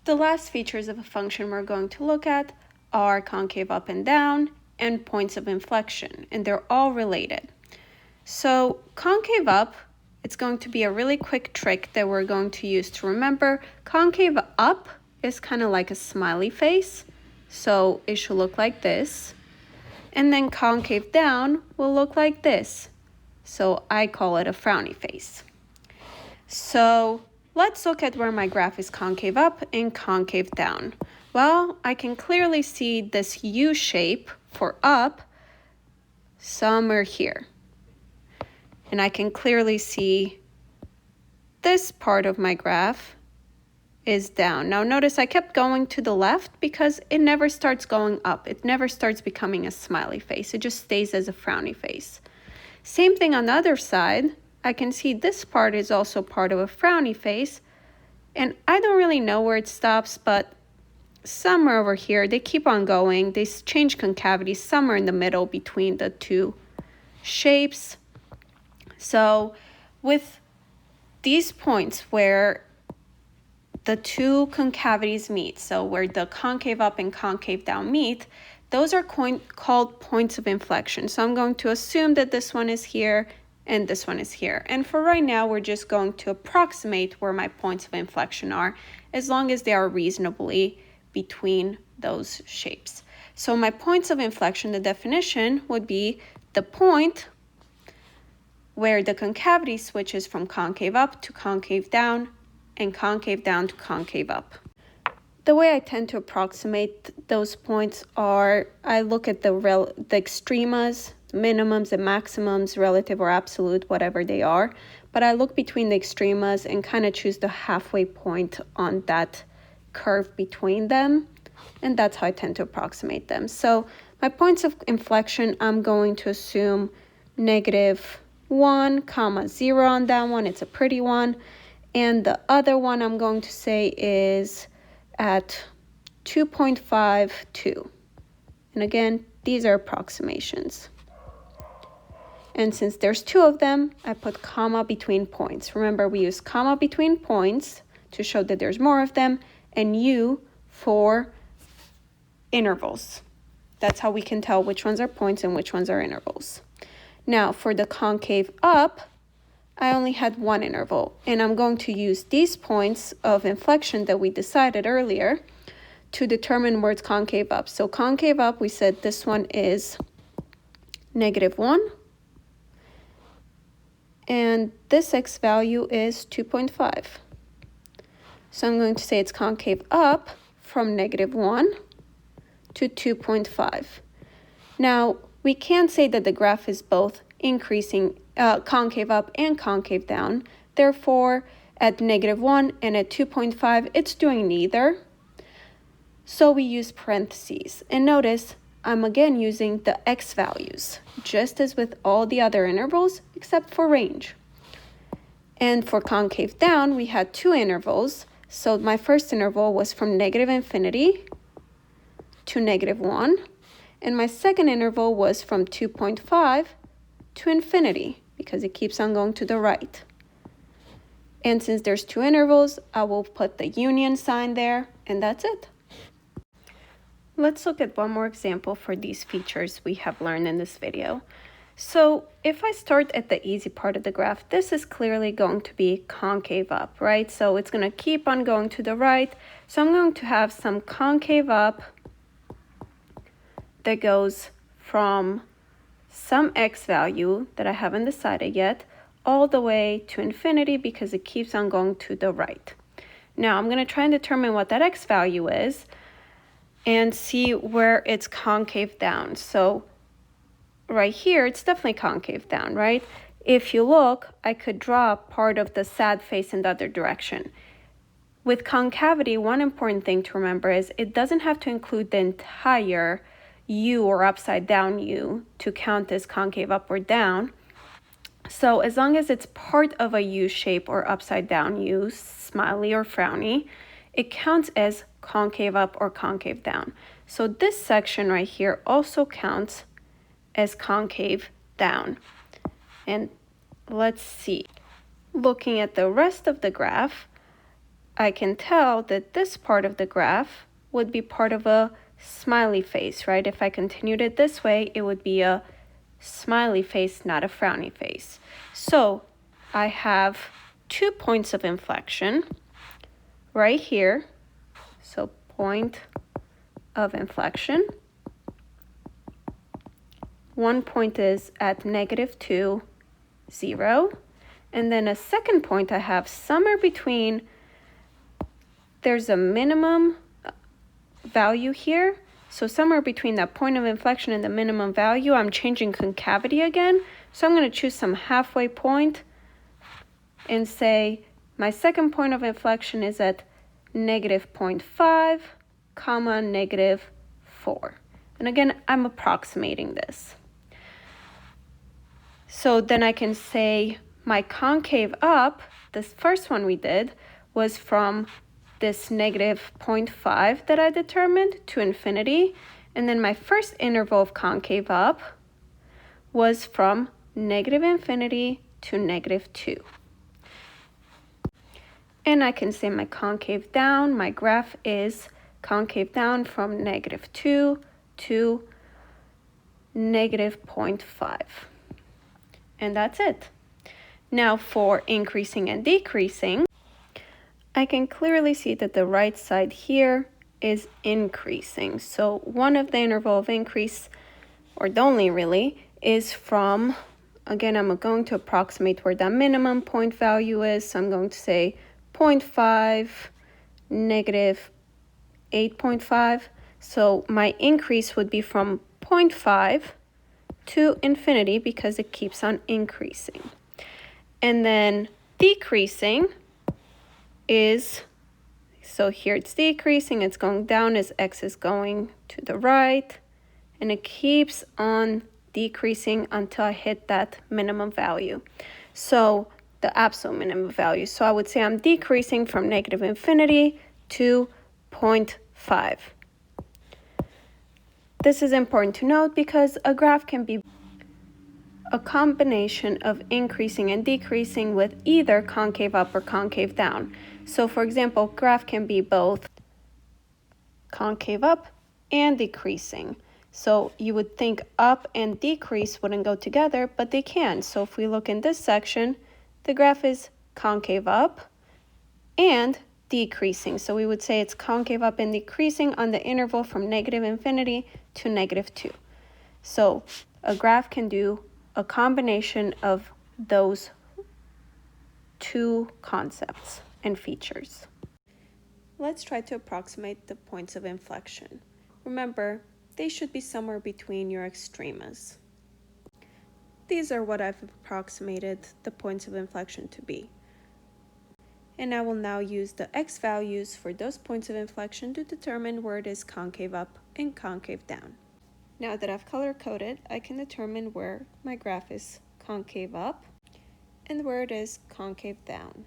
The last features of a function we're going to look at are concave up and down and points of inflection, and they're all related. So concave up, it's going to be a really quick trick that we're going to use to remember. Concave up is kind of like a smiley face, so it should look like this. And then concave down will look like this, so I call it a frowny face. So let's look at where my graph is concave up and concave down. Well, I can clearly see this U shape for up somewhere here. And I can clearly see this part of my graph is down. Now notice I kept going to the left because it never starts going up. It never starts becoming a smiley face. It just stays as a frowny face. Same thing on the other side. I can see this part is also part of a frowny face. And I don't really know where it stops, but somewhere over here, they keep on going. They change concavity somewhere in the middle between the two shapes. So with these points where the two concavities meet, so where the concave up and concave down meet, those are called points of inflection. So I'm going to assume that this one is here and this one is here. And for right now, we're just going to approximate where my points of inflection are, as long as they are reasonably between those shapes. So my points of inflection, the definition would be the point where the concavity switches from concave up to concave down and concave down to concave up. The way I tend to approximate those points are I look at the extremas, minimums and maximums, relative or absolute, whatever they are, but I look between the extremas and kind of choose the halfway point on that curve between them, and that's how I tend to approximate them. So my points of inflection, I'm going to assume -1, 0 on that one. It's a pretty one. And the other one I'm going to say is at 2.52. And again, these are approximations. And since there's two of them, I put comma between points. Remember, we use comma between points to show that there's more of them, and U for intervals. That's how we can tell which ones are points and which ones are intervals. Now, for the concave up, I only had one interval, and I'm going to use these points of inflection that we decided earlier to determine where it's concave up. So concave up, we said this one is -1, and this x value is 2.5. So I'm going to say it's concave up from -1 to 2.5. Now, we can't say that the graph is both increasing concave up and concave down. Therefore, at -1 and at 2.5, it's doing neither. So we use parentheses. And notice I'm again using the x values, just as with all the other intervals, except for range. And for concave down, we had two intervals. So my first interval was from -infinity to -1. And my second interval was from 2.5 to infinity, because it keeps on going to the right. And since there's two intervals, I will put the union sign there, and that's it. Let's look at one more example for these features we have learned in this video. So if I start at the easy part of the graph, this is clearly going to be concave up, right? So it's going to keep on going to the right. So I'm going to have some concave up that goes from some x value that I haven't decided yet, all the way to infinity, because it keeps on going to the right. Now I'm going to try and determine what that x value is and see where it's concave down. So right here, it's definitely concave down, right? If you look, I could draw part of the sad face in the other direction. With concavity, one important thing to remember is it doesn't have to include the entire U or upside down U to count as concave up or down. So as long as it's part of a U shape or upside down U, smiley or frowny, it counts as concave up or concave down. So this section right here also counts as concave down. And let's see. Looking at the rest of the graph, I can tell that this part of the graph would be part of a smiley face, right? If I continued it this way, it would be a smiley face, not a frowny face. So I have 2 points of inflection right here. So point of inflection. One point is at -2, 0. And then a second point I have somewhere between, there's a minimum value here. So somewhere between that point of inflection and the minimum value, I'm changing concavity again. So I'm going to choose some halfway point and say my second point of inflection is at -0.5, comma, -4. And again, I'm approximating this. So then I can say my concave up, this first one we did, was from this -0.5 that I determined to infinity. And then my first interval of concave up was from -infinity to -2. And I can say my concave down, my graph is concave down from -2 to -0.5. And that's it. Now for increasing and decreasing, I can clearly see that the right side here is increasing. So one of the interval of increase, or the only really, is from, again, I'm going to approximate where that minimum point value is. So I'm going to say 0.5, -8.5. So my increase would be from 0.5 to infinity because it keeps on increasing. And then decreasing is, so here it's decreasing, it's going down as x is going to the right, and it keeps on decreasing until I hit that minimum value. So the absolute minimum value. So I would say I'm decreasing from -infinity to 0.5. This is important to note because a graph can be a combination of increasing and decreasing with either concave up or concave down. So for example, graph can be both concave up and decreasing. So you would think up and decrease wouldn't go together, but they can. So if we look in this section, the graph is concave up and decreasing. So we would say it's concave up and decreasing on the interval from -infinity to -2. So a graph can do a combination of those two concepts and features. Let's try to approximate the points of inflection. Remember, they should be somewhere between your extremas. These are what I've approximated the points of inflection to be. And I will now use the x values for those points of inflection to determine where it is concave up and concave down. Now that I've color-coded, I can determine where my graph is concave up and where it is concave down.